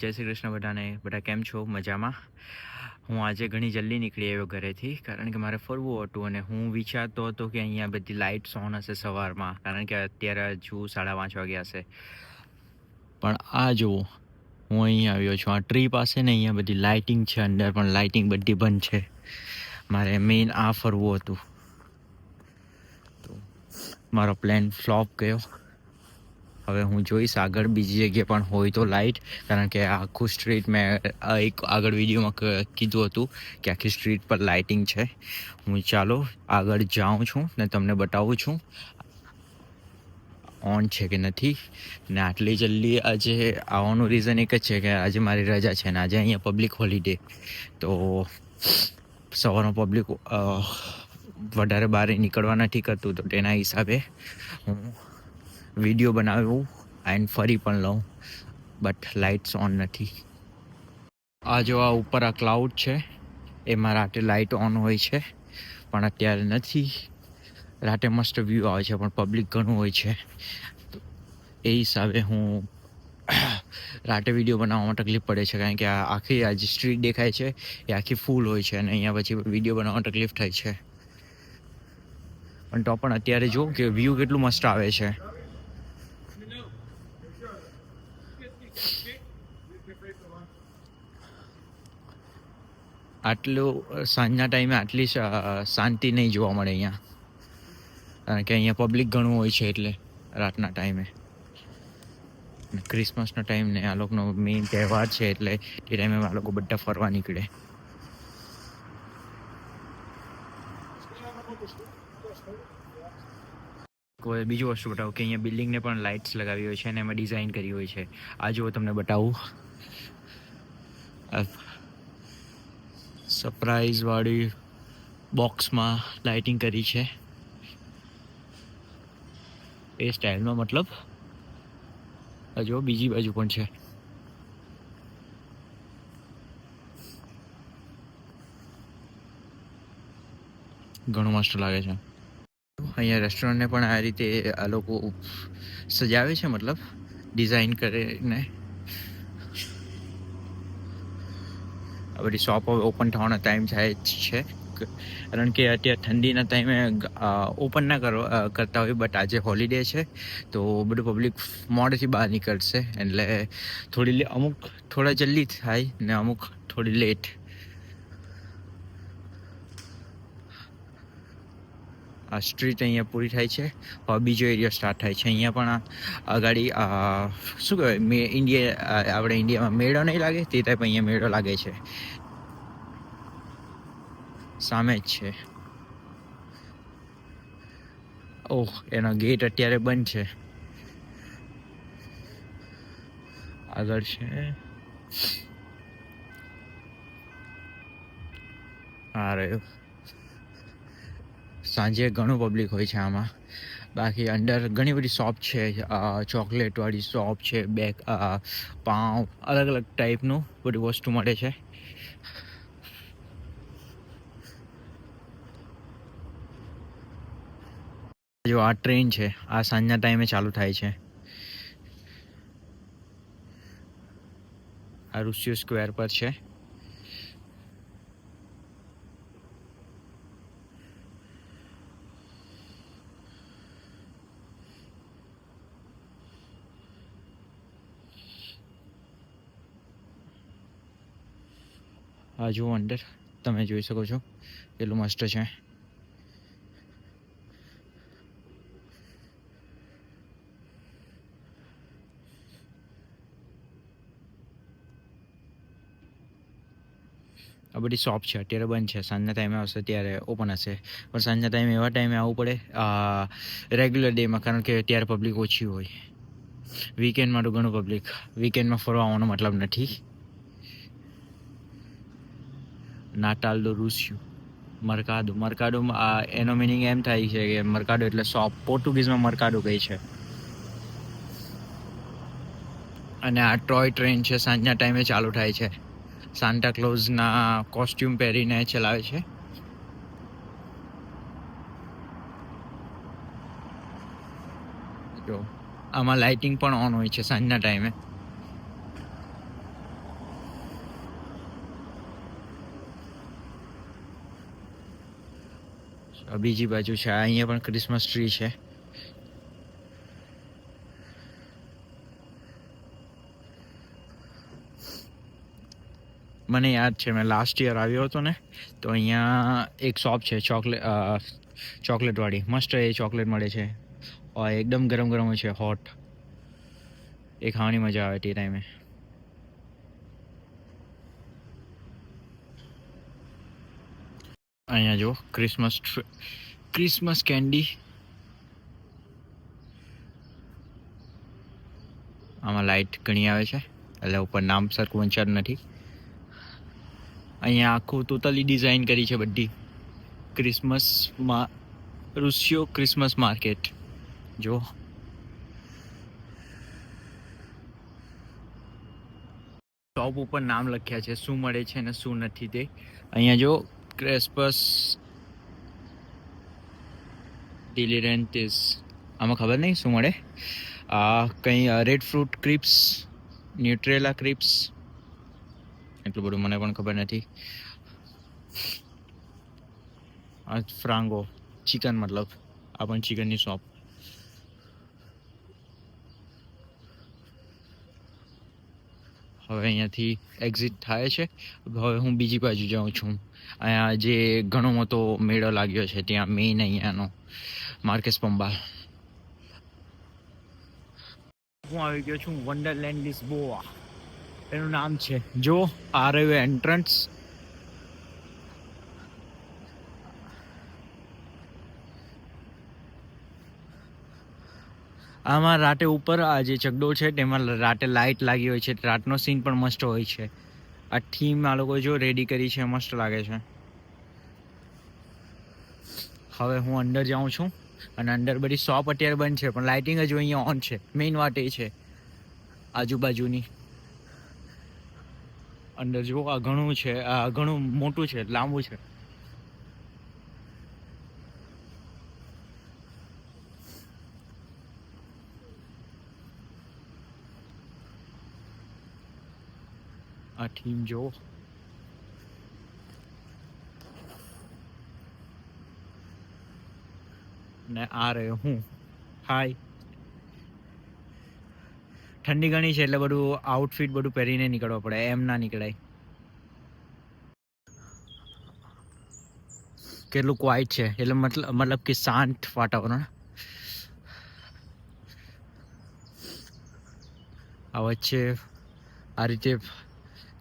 જય શ્રી કૃષ્ણ બધાને. બધા કેમ છો? મજામાં? હું આજે ઘણી જલ્દી નીકળી આવ્યો ઘરેથી, કારણ કે મારે ફરવું હતું અને હું વિચારતો હતો કે અહીંયા બધી લાઇટ્સ ઓન હશે સવારમાં, કારણ કે અત્યારે હજુ 5:30 વાગ્યા હશે. પણ આ જુઓ, હું અહીં આવ્યો છું આ ટ્રી પાસે ને અહીંયા બધી લાઇટિંગ છે, અંદર પણ લાઇટિંગ બધી બંધ છે. મારે મેઇન આ ફરવું હતું, તો મારો પ્લાન ફ્લોપ ગયો. હવે હું જોઈશ આગળ બીજી જગ્યાએ પણ હોય તો લાઇટ, કારણ કે આખું સ્ટ્રીટ મેં એક આગળ વિડીયોમાં કીધું હતું કે આખી સ્ટ્રીટ પર લાઇટિંગ છે. હું ચાલો આગળ જાઉં છું ને તમને બતાવું છું ઓન છે કે નથી. ને આટલી જલ્દી આજે આવવાનું રીઝન એક જ છે કે આજે મારી રજા છે ને આજે અહીંયા પબ્લિક હોલિડે, તો સવારનો પબ્લિક વધારે બહાર નીકળવા નથી કરતું, તો તેના હિસાબે હું વિડીયો બનાવ્યું એન્ડ ફરી પણ લઉં, બટ લાઇટ્સ ઓન નથી. આ જો આ ઉપર આ ક્લાઉડ છે એમાં રાતે લાઇટ ઓન હોય છે, પણ અત્યારે નથી. રાતે મસ્ત વ્યૂ આવે છે પણ પબ્લિક ઘણું હોય છે, એ હિસાબે હું રાતે વિડીયો બનાવવામાં તકલીફ પડે છે, કારણ કે આ આખી આ જે સ્ટ્રીટ દેખાય છે એ આખી ફૂલ હોય છે અને અહીંયા પછી વિડીયો બનાવવામાં તકલીફ થાય છે. પણ તો પણ અત્યારે જો કે વ્યૂ કેટલું મસ્ત આવે છે. આટલું સાંજના ટાઈમે આટલી શાંતિ નહીં જોવા મળે અહીંયા, કારણ કે અહીંયા પબ્લિક ઘણું હોય છે. એટલે રાતના ટાઈમે ક્રિસમસનો ટાઈમ ને આ લોકોનો મેઇન તહેવાર છે, એટલે એ ટાઈમે આ લોકો બધા ફરવા નીકળે. કોઈ બીજું વસ્તુ બતાવું કે અહીંયા બિલ્ડિંગને પણ લાઇટ્સ લગાવી હોય છે અને એમાં ડિઝાઇન કરી હોય છે. આ જુઓ તમને બતાવું, સરપ્રાઈઝ વાળી બોક્સમાં લાઇટિંગ કરી છે એ સ્ટાઇલમાં. મતલબ હજુ બીજી બાજુ પણ છે. ઘણું મસ્ત લાગે છે. અહીંયા રેસ્ટોરન્ટને પણ આ રીતે આ લોકો સજાવે છે, મતલબ ડિઝાઇન કરીને. આ બધી શોપ ઓપન થવાનો ટાઈમ થાય જ છે, કારણ કે અત્યારે ઠંડીના ટાઈમે ઓપન ના કરતા હોય, બટ આજે હોલિડે છે તો બધું પબ્લિક મોડેથી બહાર નીકળશે, એટલે અમુક થોડા જલ્દી થાય ને અમુક થોડી લેટ. આ સ્ટ્રીટ અહીંયા પૂરી થાય છે, હવે બીજો એરિયા સ્ટાર્ટ થાય છે. અહીંયા પણ આગાડી શું કહેવાય, આપણે ઇન્ડિયામાં મેળો નહીં લાગે તે ટાઈપ અહીંયા મેળો લાગે છે. સામે જ છે. ઓહ, એનો ગેટ અત્યારે બંધ છે. આગળ છે આ રહ્યો. સાંજે ઘણું પબ્લિક હોય છે આમાં. બાકી અંદર ઘણી બધી શોપ છે, ચોકલેટવાળી શોપ છે, પાઉં, અલગ અલગ ટાઈપનું બધી વસ્તુ મળે છે. જો આ ટ્રેન છે, આ સાંજના ટાઈમે ચાલુ થાય છે. આ રુસિયો સ્ક્વેર પર છે. આ જુઓ અંદર તમે જોઈ શકો છો કેટલું મસ્ત છે. આ બધી શોપ છે અત્યારે બંધ છે, સાંજના ટાઈમે આવશે ત્યારે ઓપન હશે. પણ સાંજના ટાઈમે એવા ટાઈમે આવવું પડે રેગ્યુલર ડેમાં, કારણ કે ત્યારે પબ્લિક ઓછી હોય. વીકેન્ડમાં તો ઘણું પબ્લિક, વીકેન્ડમાં ફરવા આવવાનો મતલબ નથી. નાટાલ ડો રૂસિયો મરકાડોમાં એનો મિનિંગ એમ થાય છે કે મરકાડો એટલે શોપ, પોર્ટુગીઝમાં મરકાડો કહે છે. અને આ ટોય ટ્રેન છે, સાંજના ટાઈમે ચાલુ થાય છે. સાન્ટા ક્લોઝના કોસ્ટ્યુમ પહેરીને ચલાવે છે. જો આમાં લાઇટિંગ પણ ઓન હોય છે સાંજના ટાઈમે. બીજી બાજુ છે, અહીંયા પણ ક્રિસમસ ટ્રી છે. મને યાદ છે મેં લાસ્ટ યર આવ્યો હતો ને, તો અહીંયા એક શોપ છે ચોકલેટવાળી, મસ્ત એ ચોકલેટ મળે છે, એકદમ ગરમ ગરમ છે, હોટ. એ ખાવાની મજા આવે તે ટાઈમે. અહીંયા જો ક્રિસમસ કેન્ડી. આમાં લાઇટ ઘણી આવે છે એટલે ઉપર નામ સરખું વંચાતું નથી. અહીંયા આખું ટોટલી ડિઝાઇન કરી છે બધી ક્રિસમસમાં. રુસિયો ક્રિસમસ માર્કેટ જો. શોપ ઉપર નામ લખ્યા છે, શું મળે છે ને શું નથી તે. અહીંયા જો ક્રિસ્પસ ડિલિરેન્ટિસ, આમાં ખબર નહીં શું મળે. કંઈ red fruit Cripps, Nutrela Cripps, એટલું બધું મને પણ ખબર નથી. આ ફ્રાંગો ચિકન, મતલબ આ પણ ચિકનની શોપ. હવે અહીંયાથી એક્ઝિટ થાય છે. હવે હું બીજી બાજુ જાઉં છું. અહીંયા જે ઘણો મોટો મેળો લાગ્યો છે ત્યાં મેઇન અહીંયાનો માર્કેસ પંબાલ. હું આવી ગયો છું વન્ડરલેન્ડ લિસ્બોઆ, એનું નામ છે. જો આ રહ્યું એન્ટ્રન્સ. આમાં રાતે ઉપર આ જે ચકડોળ છે તેમાં રાતે લાઇટ લાગી હોય છે. રાતનો સીન પણ મસ્ત હોય છે. આ થીમ આ લોકો જો રેડી કરી છે, મસ્ત લાગે છે. હવે હું અંદર જાઉં છું અને અંદર બધી શોપ અત્યારે બંધ છે, પણ લાઇટિંગ હજુ અહીંયા ઓન છે. મેઇન વાત એ છે આજુબાજુની. અંદર જો આ ઘણું છે, આ ઘણું મોટું છે, લાંબુ છે. આ થીમ જો. ને આ રહ્યો હું. હાય. ઠંડી ઘણી છે એટલે બધું આઉટફિટ બધું પહેરીને નીકળવા પડે, એમ ના નીકળાય. કેટલું ક્વાઇટ છે, એટલે મતલબ કે શાંત વાતાવરણ. આ વચ્ચે આ રીતે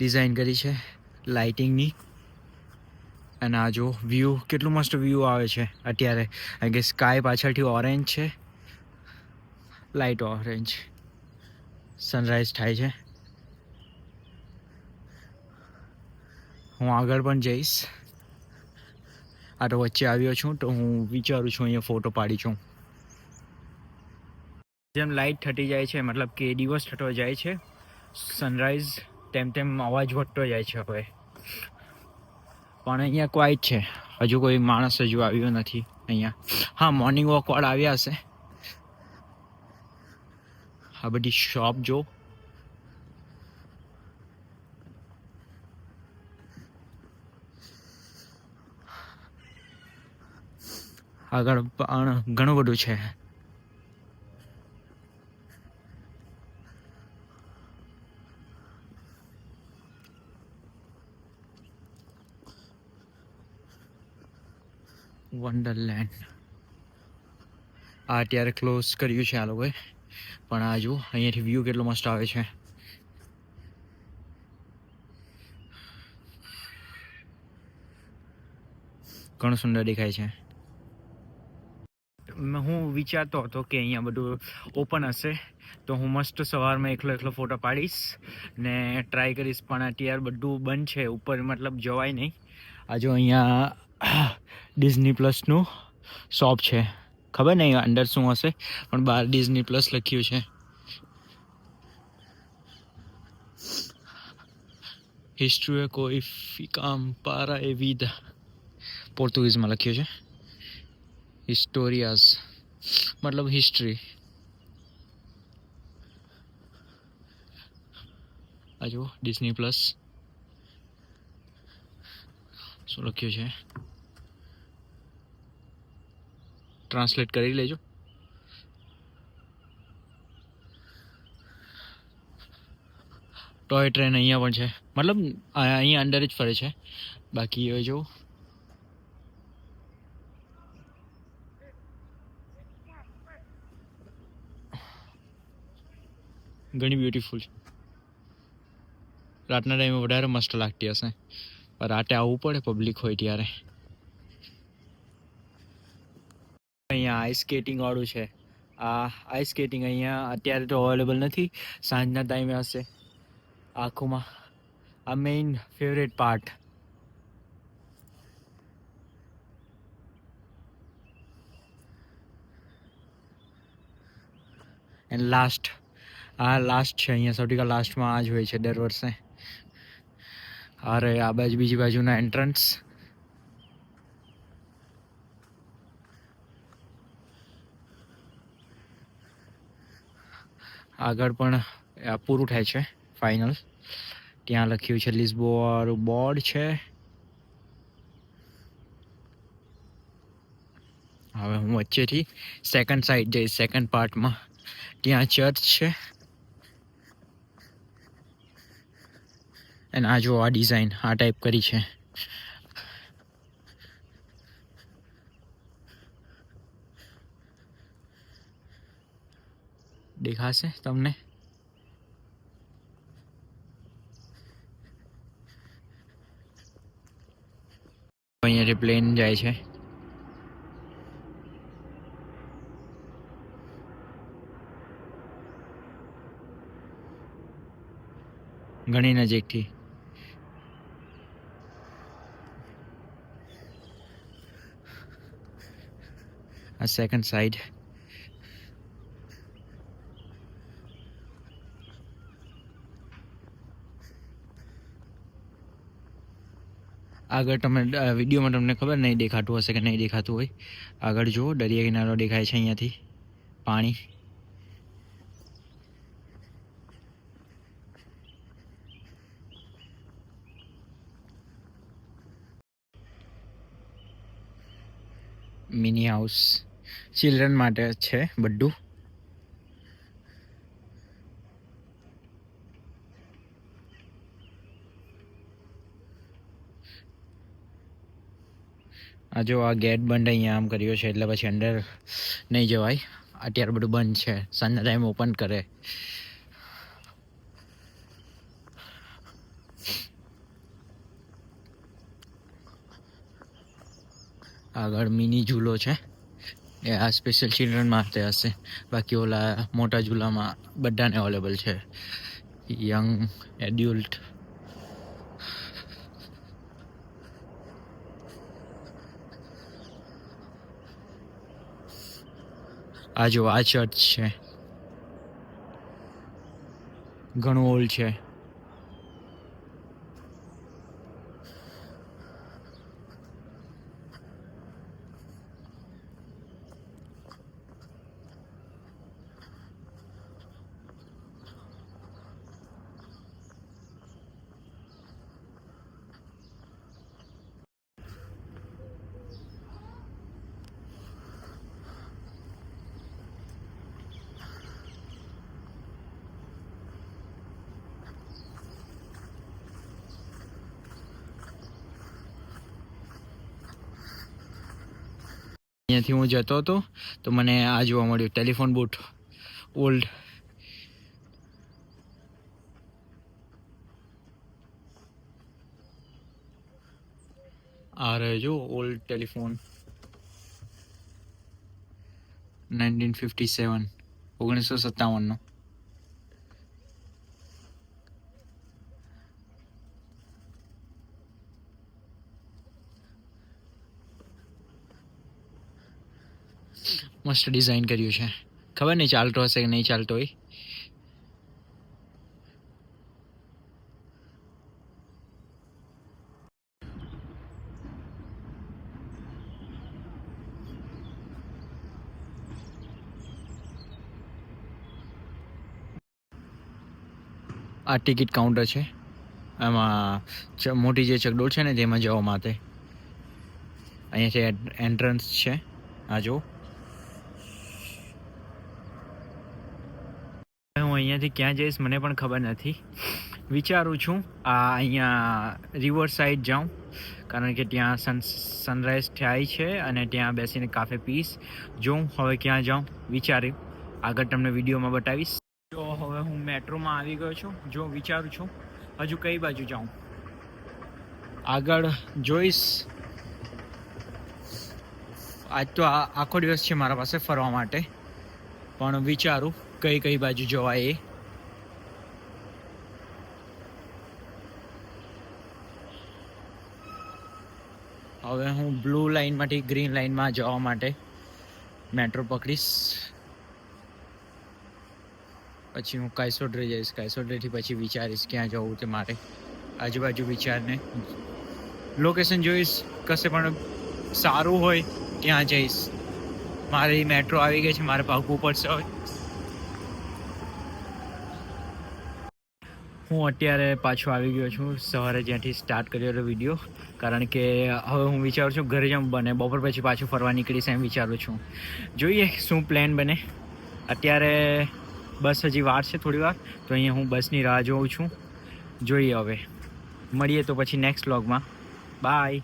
ડિઝાઇન કરી છે લાઇટિંગની. અને આ જો વ્યૂ, કેટલું મસ્ત વ્યૂ આવે છે અત્યારે. કારણ કે સ્કાય પાછળથી ઓરેન્જ છે, લાઇટ ઓરેન્જ. સનરાઈઝ થાય છે. હું આગળ પણ જઈશ. આ તો વચ્ચે આવ્યો છું તો હું વિચારું છું અહીંયા ફોટો પાડી છું. જેમ લાઇટ થતી જાય છે, મતલબ કે દિવસ થતો જાય છે, સનરાઈઝ, તેમ તેમ અવાજ વધતો જાય છે. હવે પણ અહીંયા ક્વાઇટ છે, હજુ કોઈ માણસ હજુ આવ્યો નથી અહીંયા. હા, મોર્નિંગ વોક વાળા આવ્યા હશે. આ બધી શોપ જો. આગળ પણ ઘણું બધું છે. વન્ડરલેન્ડ આ અત્યારે ક્લોઝ કર્યું છે આ લોકોએ, પણ આ જો અહીંયાથી વ્યૂ કેટલો મસ્ત આવે છે. ઘણું સુંદર દેખાય છે. હું વિચારતો હતો કે અહીંયા બધું ઓપન હશે તો હું મસ્ત સવારમાં એકલો ફોટો પાડીશ ને ટ્રાય કરીશ, પણ અત્યારે બધું બંધ છે ઉપર, મતલબ જવાય નહીં. આ જો અહીંયા ડિઝની પ્લસનું શોપ છે. ખબર નહીં અંદર શું હશે, પણ બહાર ડિઝની પ્લસ લખ્યું છે. હિસ્ટ્રી કોઈ ફિકામ પારા એ વિદા, પોર્તુગીઝમાં લખ્યું છે. હિસ્ટોરિયાઝ મતલબ હિસ્ટ્રી. આ જો ડિઝની પ્લસ શું લખ્યું છે. ટ્રાન્સલેટ કરી લેજો. ટોય ટ્રેન અહીંયા પણ છે, મતલબ અહીંયા અંડર જ ફરે છે. બાકી હવે જો ઘણી બ્યુટીફુલ છે. રાતના ટાઈમે વધારે મસ્ત લાગતી હશે, પણ રાતે આવવું પડે પબ્લિક હોય ત્યારે. અહીંયા આઈસ સ્કેટિંગ વાળું છે. આ આઈસ સ્કેટિંગ અહીંયા અત્યારે તો અવેલેબલ નથી, સાંજના ટાઈમે હશે. આખુંમાં આ main favourite part. And last, આ લાસ્ટ છે અહીંયા, સૌથી લાસ્ટમાં આ જ હોય છે દર વર્ષે. અરે આ બાજુ બીજી બાજુના એન્ટ્રન્સ. આગળ પણ આ પૂરું થાય છે ફાઇનલ. ત્યાં લખ્યું છે લિસ્બોન બોર્ડ છે. હવે હું વચ્ચેથી સેકન્ડ સાઈડ જઈશ, સેકન્ડ પાર્ટમાં. ત્યાં ચર્ચ છે. અને આ જો આ ડિઝાઇન આ ટાઈપ કરી છે. દેખાશે તમને? અહીંયાથી પ્લેન જાય છે. ઘણી નજીકથી. આ સેકન્ડ સાઈડ. આગળ તમે વિડીયોમાં તમને ખબર નહીં દેખાતું હશે કે નહીં દેખાતું હોય. આગળ જુઓ, દરિયા કિનારો દેખાય છે અહીંયાથી, પાણી. મિની હાઉસ ચિલ્ડ્રન માટે છે બધું. આ જો આ ગેટ બંધ અહીંયા આમ કર્યો છે, એટલે પછી અંદર નહીં જવાય. અત્યારે બધું બંધ છે, સાંજના ટાઈમ ઓપન કરે. આગળ મિની ઝૂલો છે, એ આ સ્પેશિયલ ચિલ્ડ્રન માટે હશે. બાકી ઓલા મોટા ઝૂલામાં બધાને અવેલેબલ છે, યંગ એડલ્ટ. આ જો આ ચર્ચ છે, ઘણું ઓલ્ડ છે. અહીંયાથી હું જતો હતો તો મને આ જોવા મળ્યું, ટેલિફોન બૂથ ઓલ્ડ. આ રહે જો ઓલ્ડ ટેલિફોન, 1957, 1957નો. મસ્ત ડિઝાઇન કર્યું છે. ખબર નહીં ચાલતો હશે કે નહીં ચાલતો હોય. આ ટિકિટ કાઉન્ટર છે, એમાં મોટી જે ચકડોળ છે ને તેમાં જવા માટે. અહીંયાથી એન્ટ્રન્સ છે. આ જો અહીંયાથી ક્યાં જઈશ મને પણ ખબર નથી. વિચારું છું અહીંયા રિવર સાઈડ જાઉં, કારણ કે ત્યાં સનરાઈઝ થાય છે અને ત્યાં બેસીને કાફે પીસ. જોઉં હવે ક્યાં જાઉં, વિચાર્યું આગળ તમને વિડીયોમાં બતાવીશ. તો હવે હું મેટ્રોમાં આવી ગયો છું. જો વિચારું છું હજુ કઈ બાજુ જાઉં, આગળ જોઈશ. આજ તો આખો દિવસ છે મારા પાસે ફરવા માટે, પણ વિચારું કઈ બાજુ જવાય એ. હવે હું બ્લુ લાઇનમાંથી ગ્રીન લાઇનમાં જવા માટે મેટ્રો પકડીશ. પછી હું કાયસોડરે જઈશ, કાયસોડરેથી પછી વિચારીશ ક્યાં જવું તે મારે. આજુબાજુ વિચારને લોકેશન જોઈશ, કશે પણ સારું હોય ત્યાં જઈશ. મારી મેટ્રો આવી ગઈ છે, મારે ભાગવું પડશે હવે. હું અત્યારે પાછો આવી ગયો છું સવારે જ્યાંથી સ્ટાર્ટ કર્યો હતો વિડીયો, કારણ કે હવે હું વિચારું છું ઘરે જમ બને બપોર પછી પાછું ફરવા નીકળીશ એમ વિચારું છું. જોઈએ શું પ્લાન બને. અત્યારે બસ હજી વાર છે થોડી વાર, તો અહીંયા હું બસની રાહ જોઉં છું. જોઈએ હવે મળીએ તો પછી નેક્સ્ટ વ્લોગમાં. બાય.